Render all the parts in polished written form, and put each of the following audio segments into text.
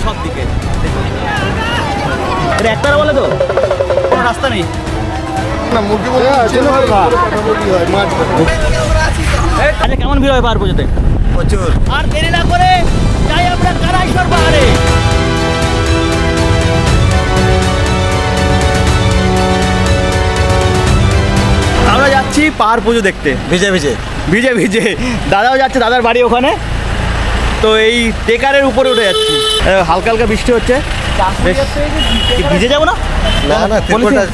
সব দিকে। এটা একটারা বলে তো কোনো রাস্তা নেই না, মুরগি বলে আচ্ছা, কেমন ভিড় হয় পাহাড় পুজোতে? প্রচুর। আর দেরি না করে যাই আমরা কানাইশ্বর পাহাড়ে। আমরা যাচ্ছি পাহাড় পুজো দেখতে ভিজে ভিজে ভিজে ভিজে। দাদাও যাচ্ছে, দাদার বাড়ি ওখানে। তো এই টেকারের উপরে উঠে যাচ্ছি, হালকা হালকা বৃষ্টি হচ্ছে। ভিজে যাবো না? না না,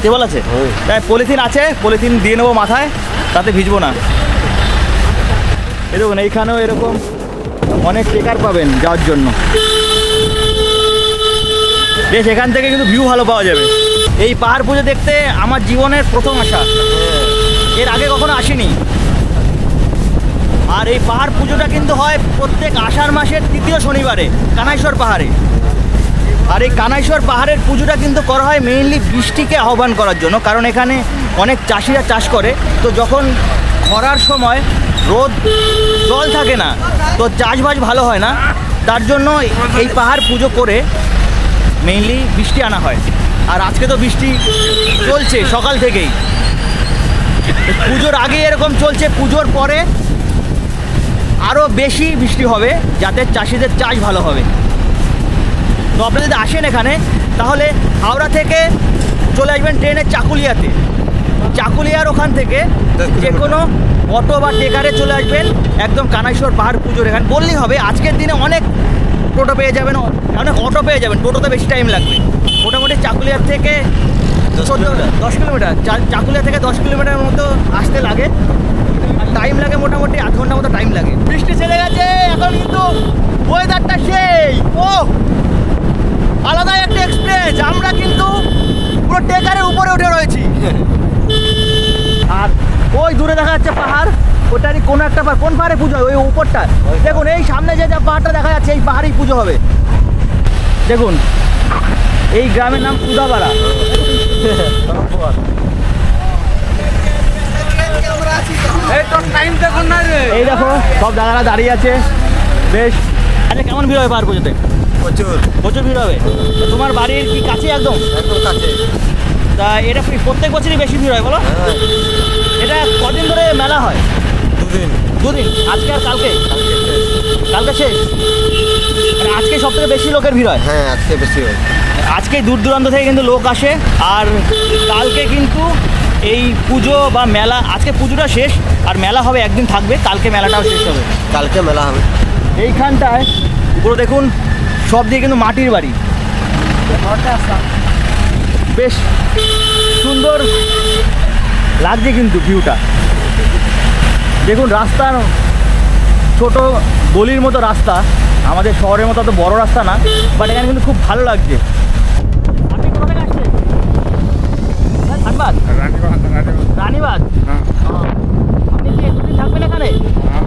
টেবল আছে, তাই পলিথিন আছে, পলিথিন দিয়ে নেবো মাথায়, তাতে ভিজবো না। এই দেখুন এইখানেও এরকম অনেক টেকার পাবেন যাওয়ার জন্য। বেশ, এখান থেকে কিন্তু ভিউ ভালো পাওয়া যাবে। এই পাহাড় পুজো দেখতে আমার জীবনের প্রথম আসা, এর আগে কখনো আসিনি। আর এই পাহাড় পুজোটা কিন্তু হয় প্রত্যেক আষাঢ় মাসের ৩য় শনিবারে কানাইশ্বর পাহাড়ে। আর এই কানাইশ্বর পাহাড়ের পুজোটা কিন্তু করা হয় মেইনলি বৃষ্টিকে আহ্বান করার জন্য, কারণ এখানে অনেক চাষিরা চাষ করে। তো যখন খরার সময় রোদ জল থাকে না, তো চাষবাস ভালো হয় না, তার জন্য এই পাহাড় পুজো করে মেইনলি বৃষ্টি আনা হয়। আর আজকে তো বৃষ্টি চলছে সকাল থেকেই, পুজোর আগে এরকম চলছে, পুজোর পরে আরও বেশি বৃষ্টি হবে যাতে চাষিদের চাষ ভালো হবে। তো আপনারা যদি আসেন এখানে, তাহলে হাওড়া থেকে চলে আসবেন ট্রেনে চাকুলিয়াতে। চাকুলিয়ার ওখান থেকে যে কোনো অটো বা টেকারে চলে আসবেন একদম কানাইশ্বর পাহাড় পুজোর এখানে। বললেই হবে, আজকের দিনে অনেক টোটো পেয়ে যাবেন, অনেক অটো পেয়ে যাবেন, টোটোতে বেশি টাইম লাগবে। মোটামুটি চাকুলিয়ার থেকে 10 কিলোমিটার, চাকুলিয়া থেকে 10 কিলোমিটার মতো আসতে লাগে। আর টাইম লাগে মোটামুটি আধ ঘন্টার মতো টাইম লাগে। বৃষ্টি ছেড়ে গেছে এখন, কিন্তু ওয়েদারটা সেই আলাদা একটা এক্সপিরিয়েন্স। আমরা কিন্তু পুরো টেকারের উপরে উঠে রয়েছি। আর ওই দূরে দেখা যাচ্ছে পাহাড়, ওটারই কোনো একটা পাহাড়। কোন পাহাড়ে পুজো হয়? ওই উপরটা দেখুন, এই সামনে যে পাহাড়টা দেখা যাচ্ছে, এই পাহাড়েই পুজো হবে। দেখুন, এই গ্রামের নাম কুদাপাড়া। এই দেখো সব দাদারা দাঁড়িয়ে আছে। বেশ, আচ্ছা কেমন ভিড় হয় পাহাড় পুজোতে? প্রচুর প্রচুর ভিড় হবে। তোমার বাড়ির কি কাছে? একদম একদম কাছে। তা এটা প্রত্যেক বছরই বেশি ভিড় হয় বলো? এটা কদিন ধরে মেলা হয়? দুদিন। আজকে আর কালকে? কালকে শেষ। মানে আজকে সব থেকে বেশি লোকের ভিড় হয়? হ্যাঁ, আজকে বেশি হয়। আজকে দূর দূরান্ত থেকে কিন্তু লোক আসে। আর কালকে কিন্তু এই পুজো বা মেলা, আজকে পুজোটা শেষ আর মেলা হবে, একদিন থাকবে, কালকে মেলাটাও শেষ হবে। কালকে মেলা হবে। এইখানটায় পুরো দেখুন সব দিয়ে কিন্তু মাটির বাড়ি, বেশ সুন্দর লাগছে কিন্তু ভিউটা। দেখুন রাস্তা, ছোট গলির মতো রাস্তা, আমাদের শহরের মতো অত বড় রাস্তা না, বাট এখানে কিন্তু খুব ভালো লাগছে। আপনি কোথা থেকে আসছেন? ধানবাদ? রানীবাদ। আপনি কি একদিন থাকবেন এখানে? হ্যাঁ,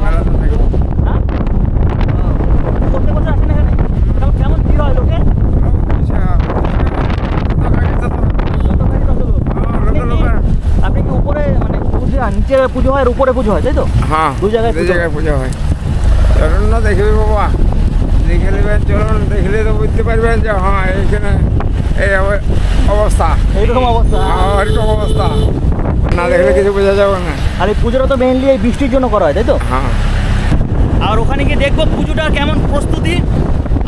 প্রত্যেক বছর আসেন এখানে? কেমন ভিড় হয় লোকের? আপনি কি উপরে মানে পুজো, নিচে পুজো হয় আর উপরে পুজো হয়, তাই তো? হ্যাঁ, দু জায়গায় পুজো হয়। চলুন না দেখবি বাবা, দেখে নেবেন, চলুন দেখলে তো বুঝতে পারবেন যে হ্যাঁ এইখানে এই অবস্থা, এইরকম অবস্থা। এরকম অবস্থা না দেখলে কিছু বোঝা যাবে না। আর এই পুজোটা তো মেইনলি এই বৃষ্টির জন্য করা হয়, তাই তো? হ্যাঁ। আর ওখানে গিয়ে দেখবো পুজোটা কেমন প্রস্তুতি,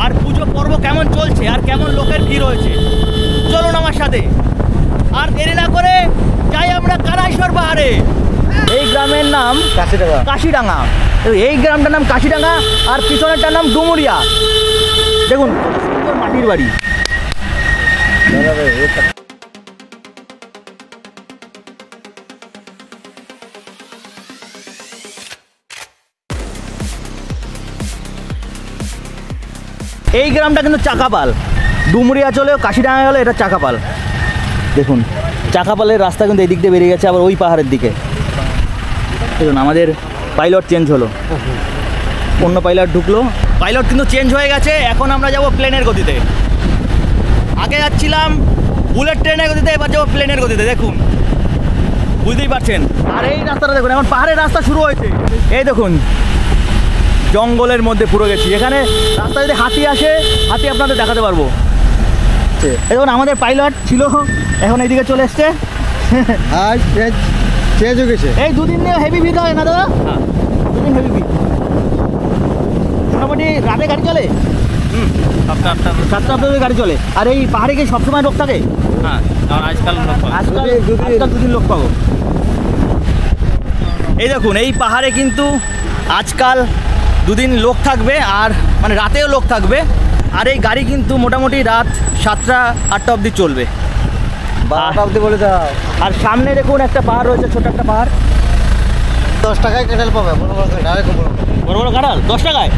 আর পুজো পর্ব কেমন চলছে, আর কেমন লোকের ভিড় হয়েছে। চলুন আমার সাথে, আর দেরি না করে যাই আমরা কানাইশ্বর পাহাড়ে। এই গ্রামের নাম কাশিডাঙ্গা। এই গ্রামটার নাম কাশিডাঙ্গা, আর পিছনেরটার নাম ডুমুরিয়া। দেখুন সুন্দর মাটির বাড়ি। এই গ্রামটা কিন্তু চাকাপাল। ডুমুরিয়া চলেও কাশিডাঙ্গা গেলে এটা চাকাপাল। দেখুন চাকাপালের রাস্তা কিন্তু এই দিক দিয়ে বেরিয়ে গেছে আবার ওই পাহাড়ের দিকে। দেখুন আমাদের পাইলট চেঞ্জ হলো, অন্য পাইলট ঢুকলো। পাইলট কিন্তু চেঞ্জ হয়ে গেছে, এখন আমরা যাব প্লেনের গতিতে। আগে যাচ্ছিলাম বুলেট ট্রেনের গতিতে, এবার যাবো প্লেনের গতিতে। দেখুন বুঝতেই পারছেন। আর এই রাস্তাটা দেখুন, এখন পাহাড়ের রাস্তা শুরু হয়েছে। এই দেখুন জঙ্গলের মধ্যে পুরো গেছি। এখানে রাস্তায় যদি হাতি আসে, হাতি আপনাদের দেখাতে পারবো। এখন আমাদের পাইলট ছিল, এখন এইদিকে চলে এসছে। আজ চেঞ্জ হয়ে গেছে। এই দুদিন নিয়ে হেভি ভিড় হয় না দাদা? দুদিন হেভি ভিড়। মোটামুটি রাতে গাড়ি চলে? 7টা অবধি গাড়ি চলে। আর এই পাহাড়ে কি সবসময় লোক থাকে? হ্যাঁ, আর আজকাল আজকাল দুদিন লোক পাবো। এই দেখুন, এই পাহাড়ে কিন্তু আজকাল দুদিন লোক থাকবে, আর মানে রাতেও লোক থাকবে। আর এই গাড়ি কিন্তু মোটামুটি রাত 7টা-8টা অবধি চলবে। 12টা অবধি বলে দাও। আর সামনে দেখুন একটা পাহাড় রয়েছে, ছোট একটা পাহাড়। 10 টাকায় কাঁঠাল পাবে, বড় বড় ডাইরেক্ট বড় বড় বড় কাঁঠাল 10 টাকায়?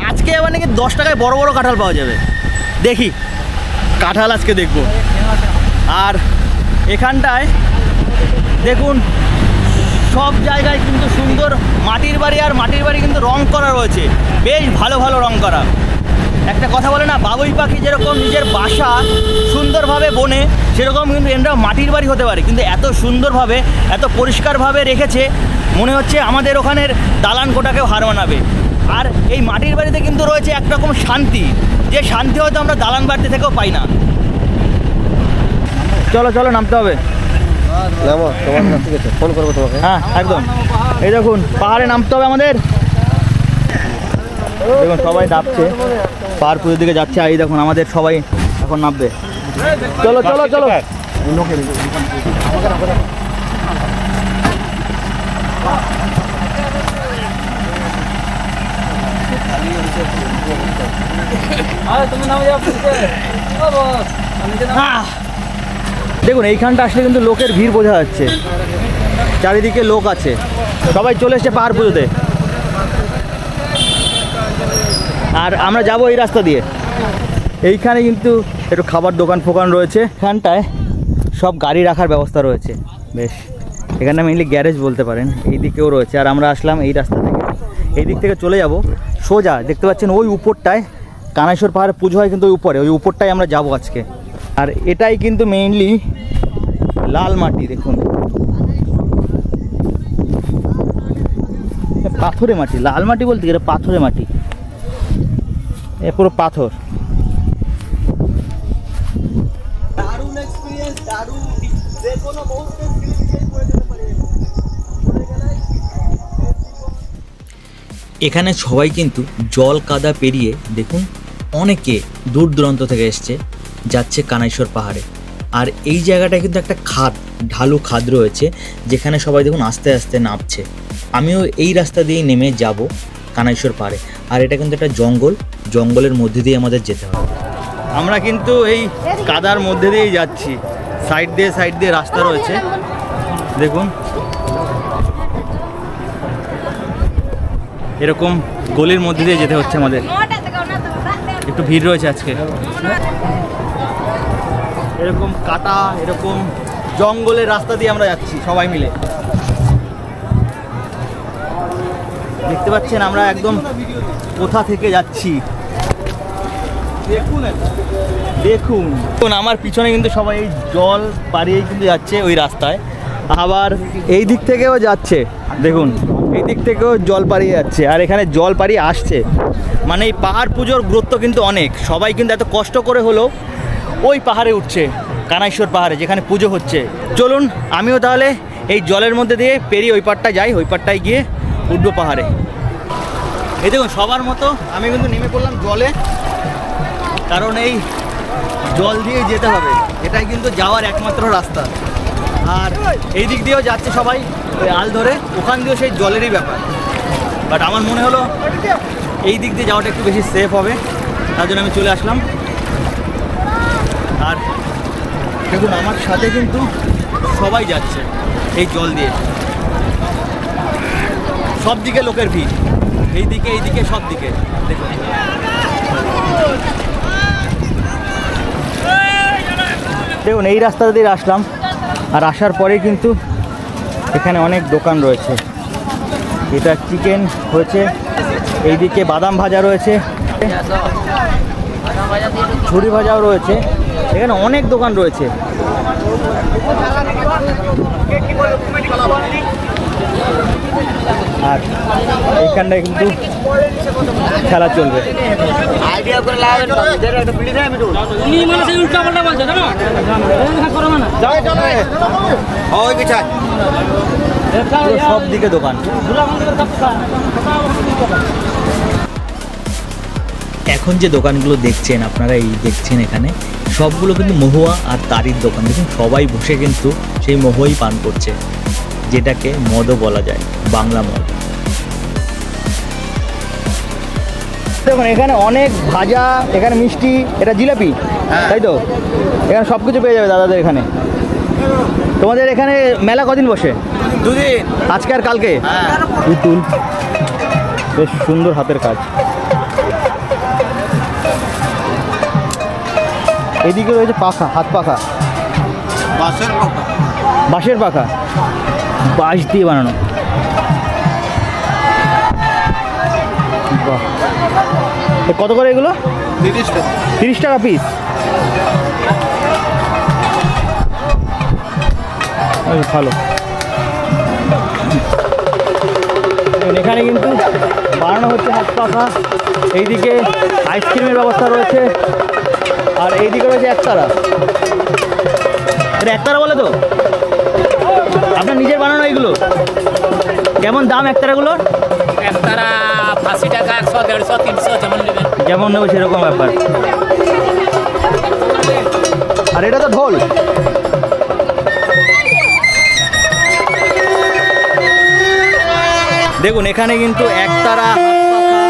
আজকে আবার নাকি 10 টাকায় বড় বড় কাঁঠাল পাওয়া যাবে। দেখি কাঁঠাল আজকে দেখব। আর এখানটায় দেখুন সব জায়গায় কিন্তু সুন্দর মাটির বাড়ি, আর মাটির বাড়ি কিন্তু রং করা রয়েছে, বেশ ভালো ভালো রং করা। একটা কথা বলে না, বাবুই পাখি যেরকম নিজের বাসা সুন্দরভাবে বনে, সেরকম কিন্তু এরা মাটির বাড়ি হতে পারে, কিন্তু এত সুন্দরভাবে এত পরিষ্কারভাবে রেখেছে, মনে হচ্ছে আমাদের ওখানের দালান কোটাকেও হার মানাবে। আর এই মাটির বাড়িতে কিন্তু রয়েছে একরকম শান্তি, যে শান্তি হয়তো আমরা দালান বাড়িতে থেকেও পাই না। চলো চলো, নামতে হবে। নামো, তোমার কাছ থেকে ফোন করবো তোমাকে। হ্যাঁ একদম। এই দেখুন পাহাড়ে নামতে হবে আমাদের। দেখুন সবাই নামছে, পাহাড় পুজোর দিকে যাচ্ছে। আর এই দেখুন আমাদের সবাই এখন নামবে। চলো চলো চলো। দেখুন এইখানটা আসলে কিন্তু লোকের ভিড় বোঝা যাচ্ছে, চারিদিকে লোক আছে, সবাই চলে এসছে পাহাড় পুজোতে। আর আমরা যাব এই রাস্তা দিয়ে। এইখানে কিন্তু একটু খাবার দোকান ফোকান রয়েছে, এখানটায় সব গাড়ি রাখার ব্যবস্থা রয়েছে বেশ। এখানে মেইনলি গ্যারেজ বলতে পারেন, এই দিকেও রয়েছে। আর আমরা আসলাম এই রাস্তা থেকে, এই দিক থেকে চলে যাব সোজা। দেখতে পাচ্ছেন ওই উপরটায় কানাইশ্বর পাহাড়ে পুজো হয়, কিন্তু ওই উপরে, ওই উপরটায় আমরা যাব আজকে। আর এটাই কিন্তু মেইনলি লাল মাটি। দেখুন পাথরে মাটি, লাল মাটি বলতে গেলে পাথরে মাটি, এ পুরো পাথর। এখানে সবাই কিন্তু জল কাদা পেরিয়ে দেখুন অনেকে দূর দূরান্ত থেকে এসছে, যাচ্ছে কানাইশ্বর পাহাড়ে। আর এই জায়গাটা কিন্তু একটা খাদ, ঢালু খাদ রয়েছে, যেখানে সবাই দেখুন আস্তে আস্তে নামছে। আমিও এই রাস্তা দিয়েই নেমে যাব কানাইশ্বর পাহাড়ে। আর এটা কিন্তু একটা জঙ্গল, জঙ্গলের মধ্যে দিয়ে আমাদের যেতে হবে। আমরা কিন্তু এই কাদার মধ্যে দিয়েই যাচ্ছি, সাইড দিয়ে রাস্তা রয়েছে। দেখুন এরকম গলির মধ্যে দিয়ে যেতে হচ্ছে আমাদের। একটু ভিড় রয়েছে আজকে, এরকম কাটা, এরকম জঙ্গলের রাস্তা দিয়ে আমরা যাচ্ছি সবাই মিলে। দেখতে পাচ্ছেন আমরা একদম কোথা থেকে যাচ্ছি, দেখুন দেখুন। আমার পিছনে কিন্তু সবাই এই জল পাড়িয়েই কিন্তু যাচ্ছে ওই রাস্তায়। আবার এই দিক থেকেও যাচ্ছে, দেখুন এই দিক থেকেও জল পাড়িয়ে যাচ্ছে, আর এখানে জল পাড়িয়ে আসছে। মানে এই পাহাড় পুজোর গুরুত্ব কিন্তু অনেক। সবাই কিন্তু এত কষ্ট করে হলেও ওই পাহাড়ে উঠছে, কানাইশ্বর পাহাড়ে যেখানে পুজো হচ্ছে। চলুন আমিও তাহলে এই জলের মধ্যে দিয়ে পেরিয়ে ওই পাড়টায় যাই, ওই পাড়টায় গিয়ে উঠবো পাহাড়ে। এই দেখুন সবার মতো আমি কিন্তু নেমে পড়লাম জলে, কারণ এই জল দিয়ে যেতে হবে, এটাই কিন্তু যাওয়ার একমাত্র রাস্তা। আর এই দিক দিয়েও যাচ্ছে সবাই ওই আল ধরে, ওখান দিয়েও সেই জলেরই ব্যাপার। বাট আমার মনে হলো এই দিক দিয়ে যাওয়াটা একটু বেশি সেফ হবে, তার জন্য আমি চলে আসলাম। আর দেখুন আমার সাথে কিন্তু সবাই যাচ্ছে এই জল দিয়ে, সব দিকে লোকের ভিড়, এইদিকে সব দিকে। দেখুন দেখুন এই রাস্তা দিয়ে আসলাম, আর আসার পরে কিন্তু এখানে অনেক দোকান রয়েছে। এটা চিকেন হয়েছে, এইদিকে বাদাম ভাজা রয়েছে, ঝুড়ি ভাজাও রয়েছে, এখানে অনেক দোকান রয়েছে। আর এখানটায় কিন্তু খেলা চলবে। আইডিয়া করে লাগাবেন তো, এদের একটা বিড়ি দেয় আমি তো উনি মানে সেই উল্টা পাল্টা বলছে জানো করো না যাও চলো ওই কিছু পুরো সব দিকে দোকান। এখন যে দোকানগুলো দেখছেন আপনারা, এই দেখছেন এখানে সবগুলো কিন্তু মহুয়া আর তারির দোকান। দেখুন সবাই বসে কিন্তু সেই মহুয়াই পান করছে, যেটাকে মদও বলা যায়, বাংলা মদ। দেখুন এখানে অনেক ভাজা, এখানে মিষ্টি, এটা জিলাপি, তাই তো? এখানে সব কিছু পেয়ে যাবে দাদাদের এখানে। তোমাদের এখানে মেলা কদিন বসে? 2 দিন। আজকে আর কালকে? পুতুল, বেশ সুন্দর হাতের কাজ। এদিকে রয়েছে পাখা, হাত পাখা, বাসের পাকা বাঁশের পাখা, বাঁশ দিয়ে বানানো। বাহ, এ কত করে এগুলো? 30 টাকা। 30 টাকা পিস। ভালো। এখানে কিন্তু বানানো হচ্ছে হাত পাখা। এইদিকে আইসক্রিমের ব্যবস্থা রয়েছে, আর এইদিকে রয়েছে একতারা। এটা একতারা বলে তো? আপনার নিজের বানানো এইগুলো? কেমন দাম একতারাগুলোর? একতারা 80 টাকা, 100, 150, 300 যেমন নেবেন। যেমন নেবো সেরকম ব্যাপার। আর এটা তো ঢোল। দেখুন এখানে কিন্তু একতারা, হাত পাখা,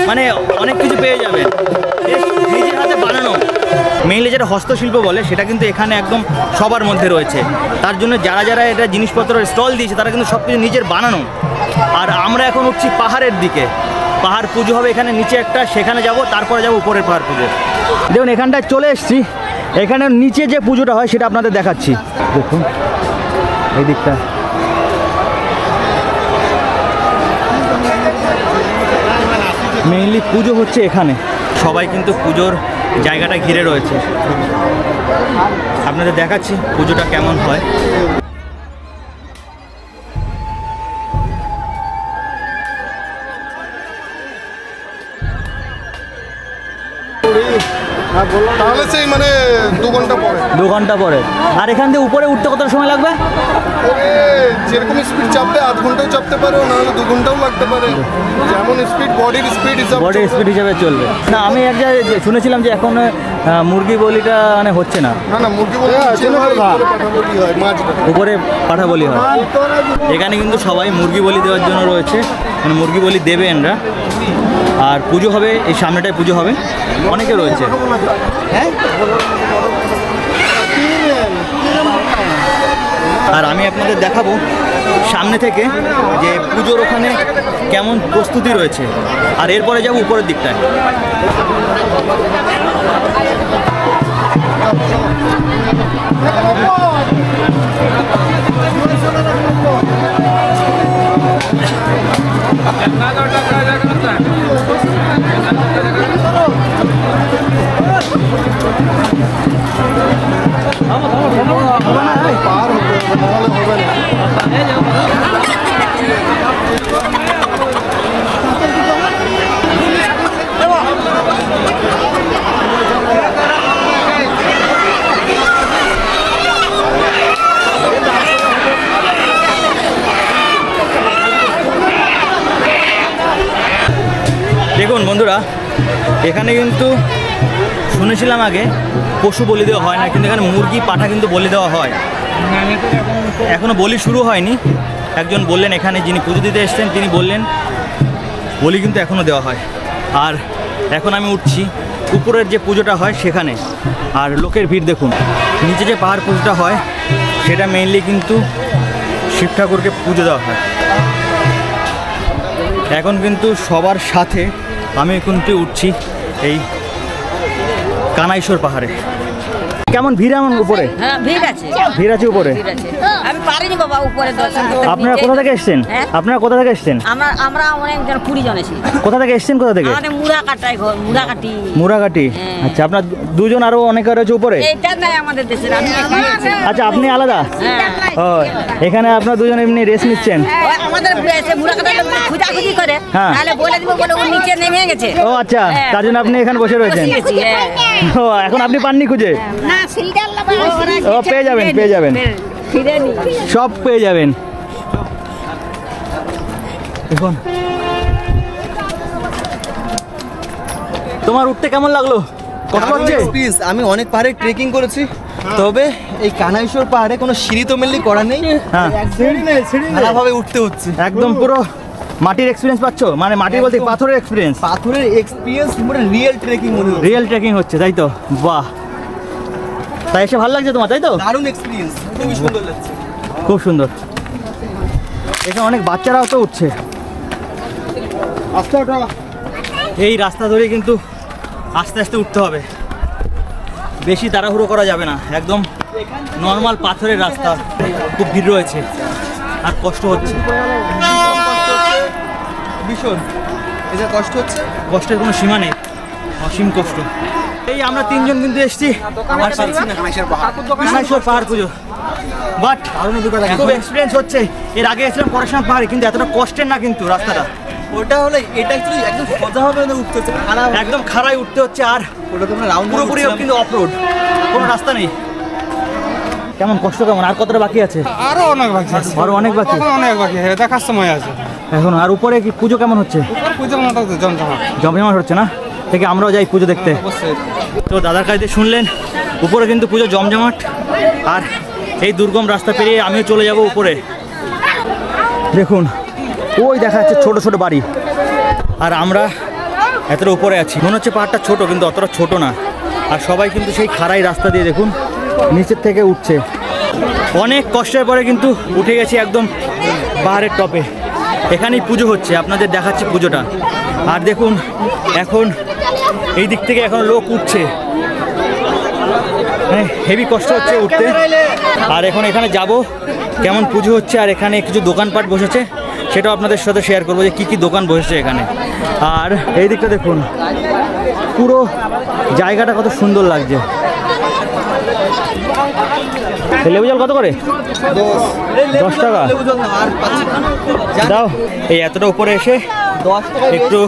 মানে অনেক কিছু পেয়ে যাবেন, বেশ নিজের হাতে বানানো। মেইনলি যেটা হস্তশিল্প বলে সেটা কিন্তু এখানে একদম সবার মধ্যে রয়েছে। তার জন্য যারা যারা এটা জিনিসপত্র স্টল দিয়েছে তারা কিন্তু সব কিছু নিজের বানানো। আর আমরা এখন উঠছি পাহাড়ের দিকে। পাহাড় পুজো হবে এখানে নিচে একটা, সেখানে যাব, তারপরে যাব উপরের পাহাড় পুজো। দেখুন এখানটায় চলে এসেছি, এখানে নিচে যে পুজোটা হয় সেটা আপনাদের দেখাচ্ছি। দেখুন এই দিকটা মেইনলি পুজো হচ্ছে এখানে। সবাই কিন্তু পুজোর জায়গাটা ঘিরে রয়েছে। আপনাদের দেখাচ্ছি পুজোটা কেমন হয়। তাহলে সেই মানে 2 ঘন্টা পরে 2 ঘন্টা পরে। আর এখান থেকে উপরে উঠতে কত সময় লাগবে? ওরে যেরকম স্পিড চাপবে 8 ঘন্টাও চাপতে পারো, নাহলে 2 ঘন্টাও লাগতে পারে, যেমন স্পিড বডির স্পিড হিসাব। বডি স্পিড হিসাবে চলবে না। আমি এক জায়গায় শুনেছিলাম যে এখন মুরগি বলিটা মানে হচ্ছে না, না না মুরগি বলি পাঠাবলি হয়, মাছটা উপরে পাঠা বলি হয়। এখানে কিন্তু সবাই মুরগি বলি দেওয়ার জন্য রয়েছে, মানে মুরগি বলি দেবে এনরা। আর পুজো হবে এই সামনেটায়, পুজো হবে, অনেকে রয়েছে। আর আমি আপনাদের দেখাবো সামনে থেকে যে পুজোর ওখানে কেমন প্রস্তুতি রয়েছে। আর এরপরে যাব উপরের দিকটায়। পার হতে হবে, নাহলে হবে না। দেখুন বন্ধুরা, এখানে কিন্তু শুনেছিলাম আগে পশু বলি দেওয়া হয় না, কিন্তু এখানে মুরগি পাঠা কিন্তু বলি দেওয়া হয়। এখনও বলি শুরু হয়নি। একজন বললেন, এখানে যিনি পুজো দিতে এসেছেন তিনি বললেন বলি কিন্তু এখনও দেওয়া হয়। আর এখন আমি উঠছি উপরের যে পুজোটা হয় সেখানে। আর লোকের ভিড় দেখুন। নিচে যে পাহাড় পুজোটা হয় সেটা মেইনলি কিন্তু শিব ঠাকুরকে পুজো দেওয়া হয়। এখন কিন্তু সবার সাথে আমি কিন্তু উঠছি এই কানাইশ্বর পাহাড়ে। কেমন ভিড় এমন উপরে? হ্যাঁ ভিড় আছে, ভিড় আছে উপরে। ভিড় আছে। আমি পারিনি বাবা উপরে দর্শন করতে। আপনারা কোথা থেকে এসেছেন? হ্যাঁ? আপনারা কোথা থেকে এসেছেন? আমরা অনেকজন 20 জন আছি। কোথা থেকে এসেছেন? কোথা থেকে? আমাদের মুড়াকাটায় ঘর, মুড়াকাটি। মুরাঘাটি। হ্যাঁ। আচ্ছা, আপনার দুজন আরো অনেকে রয়েছে উপরে? এইটা নাই আমাদের দেশের, আমি এখানে আছি। আচ্ছা, আপনি আলাদা? হ্যাঁ। ও, এখানে আপনার দুজন এমনি রেস্ট নিচ্ছেন? ওই আমাদের এসে মুড়াকাটায় খুঁজাখুঁজি করে, হ্যাঁ। তাহলে বলে দিব বলে ও নিচে নেমে গেছে। ও আচ্ছা, হ্যাঁ। তার জন্য আপনি এখানে বসে রয়েছেন। বসে গেছি, হ্যাঁ। ও, এখন আপনি পাননি খুঁজে? না সিলডার লাগা। ও, পেয়ে যাবেন, পেয়ে যাবেন, ফিরে নি। সব পেয়ে যাবেন। দেখুন, তোমার উঠতে কেমন লাগলো? কষ্ট হচ্ছে? আমি অনেক পাহাড়ে ট্রেকিং করেছি, তবে এই কানাইশোর পাহাড়ে কোনো সিঁড়ি তো মেনলি করা নেই, হ্যাঁ, ভালোভাবে উঠতে হচ্ছে। একদম পুরো মাটির এক্সপিরিয়েন্স পাচ্ছ, মানে মাটির বলতে পাথরের এক্সপিরিয়েন্স। পাথরের এক্সপিরিয়েন্স মানে রিয়েল ট্রেকিং মনে হচ্ছে, রিয়েল ট্রেকিং হচ্ছে, তাই তো? বাহ, তাই এসে ভালো লাগছে তোমার, তাই তো? দারুণ এক্সপিরিয়েন্স, খুবই সুন্দর লাগছে। খুব সুন্দর। এখানে অনেক বাচ্চারাও তো উঠছে। এই রাস্তা ধরে কিন্তু আস্তে আস্তে উঠতে হবে, বেশি তাড়াহুড়ো করা যাবে না। একদম নর্মাল পাথরের রাস্তা, খুব ভিড় রয়েছে আর কষ্ট হচ্ছে ভীষণ, এটা কষ্ট হচ্ছে। কষ্টের কোনো সীমা নেই, অসীম কষ্ট। এই আমরা তিনজন কিন্তু এসছি আমার পাচ্ছি না কানাইশোর পাহাড়। কানাইশোর পাহাড় পুজো, বাট খুব এক্সপিরিয়েন্স হচ্ছে। এর আগে এসেছিলাম পড়াশোনার পাহাড়ে, কিন্তু এতটা কষ্টের না কিন্তু রাস্তাটা। ওটা হলে এটা অ্যাকচুয়ালি একদম সোজা হবে না, উঠতে হচ্ছে খারাপ, একদম খাড়াই উঠতে হচ্ছে, আর ওটা তোমরা রাউন্ড পুরোপুরি কিন্তু অফরোড, কোনো রাস্তা নেই। কেমন কষ্ট, কেমন? আর কতটা বাকি আছে? আরো অনেক বাকি আছে, আরো অনেক বাকি, অনেক বাকি, দেখার সময় আছে এখন। আর উপরে কি পুজো কেমন হচ্ছে? পুজো মোটামুটি জমজমা। জমজমাট হচ্ছে না? থেকে আমরাও যাই পুজো দেখতে। তো দাদার কাছে শুনলেন, উপরে কিন্তু পুজো জমজমাট। আর এই দুর্গম রাস্তা পেরিয়ে আমিও চলে যাব উপরে। দেখুন, ওই দেখা যাচ্ছে ছোট ছোট বাড়ি, আর আমরা এতটা উপরে আছি। মনে হচ্ছে পাহাড়টা ছোট, কিন্তু অতটা ছোট না। আর সবাই কিন্তু সেই খাড়াই রাস্তা দিয়ে দেখুন নিচের থেকে উঠছে। অনেক কষ্টের পরে কিন্তু উঠে গেছি একদম পাহাড়ের টপে। এখানেই পুজো হচ্ছে, আপনাদের দেখাচ্ছি পুজোটা। আর দেখুন, এখন এই দিক থেকে এখন লোক উঠছে, হেভি কষ্ট হচ্ছে উঠতে। আর এখন এখানে যাব, কেমন পুজো হচ্ছে, আর এখানে কিছু দোকানপাট বসেছে, সেটাও আপনাদের সাথে শেয়ার করবো যে কী কী দোকান বসেছে এখানে। আর এই দিকটা দেখুন, পুরো জায়গাটা কত সুন্দর লাগছে। লেবু জল কত করে? 10 টাকা দাও। এই এতটা উপরে এসে একটু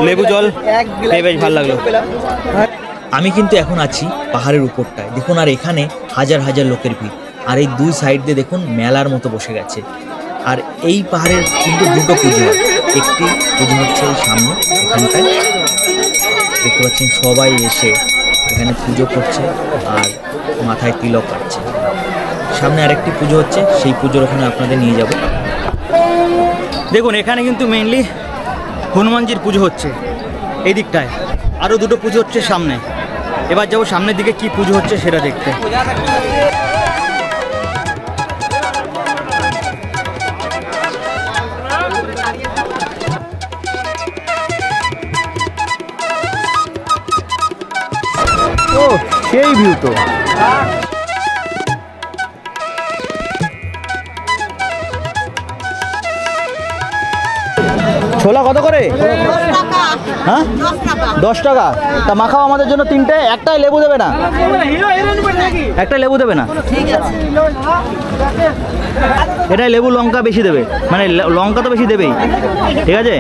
লেবু জল এই বেশ ভালো লাগলো। আমি কিন্তু এখন আছি পাহাড়ের উপরটায়, দেখুন। আর এখানে হাজার হাজার লোকের ভিড়, আর এই দুই সাইড দিয়ে দেখুন মেলার মতো বসে গেছে। আর এই পাহাড়ের কিন্তু দুটো পুজো হয়, একটি পুজো হচ্ছে এই সামনে এখানটায় দেখতে পাচ্ছেন, সবাই এসে এখানে পুজো করছে আর মাথায় তিলক কাটছে। সামনে আরেকটি পুজো হচ্ছে, সেই পুজোর ওখানে আপনাদের নিয়ে যাব। দেখুন, এখানে কিন্তু মেইনলি হনুমানজির পুজো হচ্ছে এই দিকটায়, আরও দুটো পুজো হচ্ছে সামনে। এবার যাবো সামনের দিকে কি পুজো হচ্ছে সেটা দেখতে। ও, সেই ভিউ তো। ছোলা কত করে? হ্যাঁ, 10 টাকা। তা মাখাও আমাদের জন্য 3টে। একটাই লেবু দেবে না? একটা লেবু দেবে না? এটাই লেবু, লঙ্কা বেশি দেবে, মানে লঙ্কা তো বেশি দেবেই, ঠিক আছে?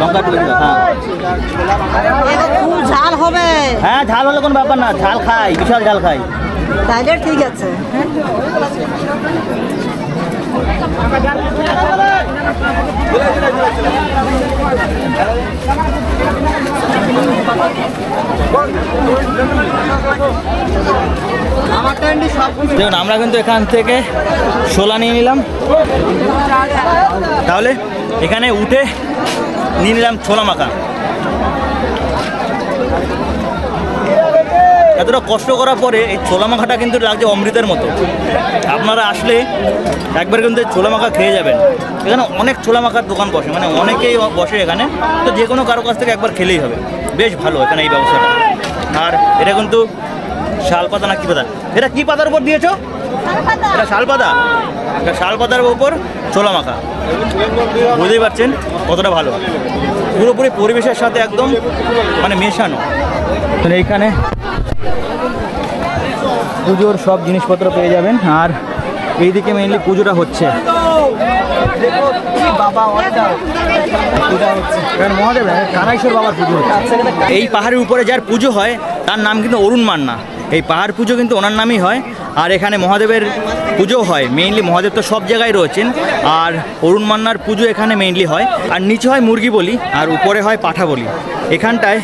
লঙ্কা একটু বেশি দাও। হ্যাঁ, ঝাল হবে। হ্যাঁ, ঝাল হলে কোনো ব্যাপার না, ঝাল খাই, বিশাল ঝাল খাই। তাহলে ঠিক আছে। দেখুন, আমরা কিন্তু এখান থেকে ছোলা নিয়ে নিলাম, তাহলে এখানে উঠে নিয়ে নিলাম ছোলা মাখা। এতটা কষ্ট করার পরে এই ছোলা মাখাটা কিন্তু লাগছে অমৃতের মতো। আপনারা আসলে একবার কিন্তু ছোলা মাখা খেয়ে যাবেন। এখানে অনেক ছোলা মাখার দোকান বসে, মানে অনেকেই বসে এখানে, তো যে কোনো কারো কাছ থেকে একবার খেলেই হবে। বেশ ভালো এখানে এই ব্যবস্থাটা। আর এটা কিন্তু শাল পাতা না কি পাতা, এটা কি পাতার উপর দিয়েছো? এটা শাল পাতা, এটা শাল পাতার উপর ছোলা মাখা। বুঝতেই পারছেন কতটা ভালো, পুরোপুরি পরিবেশের সাথে একদম মানে মেশানো। এইখানে পুজোর সব জিনিসপত্র পেয়ে যাবেন। আর এইদিকে মেইনলি পুজোটা হচ্ছে। মহাদেব কানাইশ্বর বাবার পুজো হচ্ছে। এই পাহাড়ের উপরে যার পুজো হয় তার নাম কিন্তু অরুণ মান্না। এই পাহাড় পুজো কিন্তু ওনার নামই হয়। আর এখানে মহাদেবের পুজো হয়, মেইনলি মহাদেব তো সব জায়গায় রয়েছেন, আর অরুণ মান্নার পুজো এখানে মেইনলি হয়। আর নিচে হয় মুরগি বলি, আর উপরে হয় পাঠা বলি। এখানটায়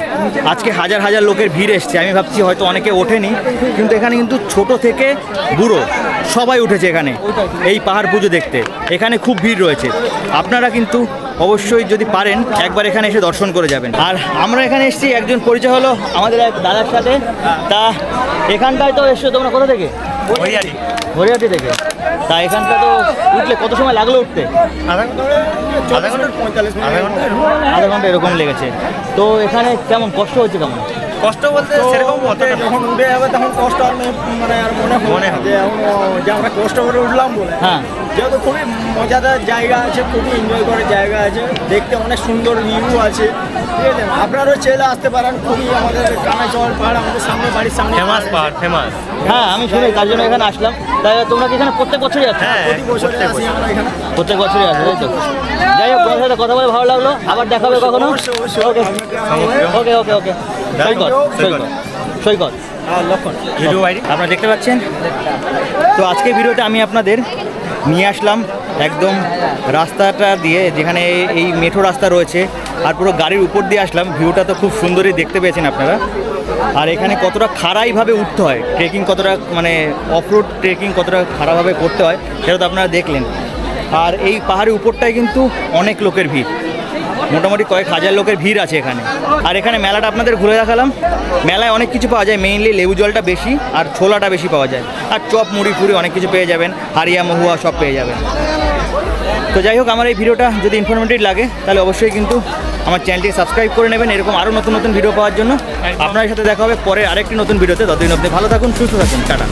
আজকে হাজার হাজার লোকের ভিড় এসছে। আমি ভাবছি হয়তো অনেকে ওঠেনি, কিন্তু এখানে কিন্তু ছোট থেকে বুড়ো সবাই উঠেছে এখানে এই পাহাড় পুজো দেখতে। এখানে খুব ভিড় রয়েছে। আপনারা কিন্তু অবশ্যই যদি পারেন একবার এখানে এসে দর্শন করে যাবেন। আর আমরা এখানে এসেছি, একজন পরিচয় হলো আমাদের এক দাদার সাথে। তা এখানটায় তো এসছো তোমরা কোথা থেকে? হরিয়াটি থেকে। তা এখানটা তো উঠলে কত সময় লাগলো উঠতে? আধা ঘন্টা এরকম লেগেছে। তো এখানে কেমন কষ্ট হচ্ছে? কেমন কষ্ট বলতে সেরকম যখন উঠে যাবে তখন কষ্ট আর মানে আর মনে হয় যে আমরা কষ্ট করে উঠলাম বলে। হ্যাঁ, যেহেতু খুবই মজাদার জায়গা আছে, খুবই এনজয় করার জায়গা আছে, দেখতে অনেক সুন্দর ভিউ আছে, ঠিক আছে। আপনারাও চলে আসতে পারেন। খুবই আমাদের কানাইচর পাহাড় আমাদের সামনে, বাড়ির সামনে ফেমাস পাহাড়, ফেমাস। হ্যাঁ আমি শুনি, তার জন্য এখানে আসলাম। তাই তোমরা কি এখানে প্রত্যেক বছরই আসছো? প্রতি বছরে আসি আমরা এখানে। প্রত্যেক বছরই আসো, তাই তো? যাই হোক, তোমার সাথে কথা বলে ভালো লাগলো। আবার দেখা হবে কখনো। ওকে ওকে ওকে ওকে। সৈকত সৈকত সৈকত লক্ষণ আপনারা দেখতে পাচ্ছেন। তো আজকের ভিডিওতে আমি আপনাদের নিয়ে আসলাম একদম রাস্তাটা দিয়ে, যেখানে এই মেঠো রাস্তা রয়েছে, আর পুরো গাড়ির উপর দিয়ে আসলাম। ভিউটা তো খুব সুন্দরই দেখতে পেয়েছেন আপনারা। আর এখানে কতটা খাড়াইভাবে উঠতে হয়, ট্রেকিং কতটা মানে অফরোড ট্রেকিং কতটা খাড়াভাবে করতে হয় সেটা তো আপনারা দেখলেন। আর এই পাহাড়ের উপরটায় কিন্তু অনেক লোকের ভিড়, মোটামুটি কয়েক হাজার লোকের ভিড় আছে এখানে। আর এখানে মেলাটা আপনাদের ঘুরে দেখালাম। মেলায় অনেক কিছু পাওয়া যায়, মেইনলি লেবু জলটা বেশি আর ছোলাটা বেশি পাওয়া যায়। আর চপ মুড়ি ফুড়ি অনেক কিছু পেয়ে যাবেন, হারিয়া মহুয়া সব পেয়ে যাবেন। তো যাই হোক, আমার এই ভিডিওটা যদি ইনফরমেটিভ লাগে তাহলে অবশ্যই কিন্তু আমার চ্যানেলটি সাবস্ক্রাইব করে নেবেন এরকম আরও নতুন নতুন ভিডিও পাওয়ার জন্য। আপনার সাথে দেখা হবে পরে আরেকটি নতুন ভিডিওতে। ততদিন আপনি ভালো থাকুন, সুস্থ থাকুন, টাটা।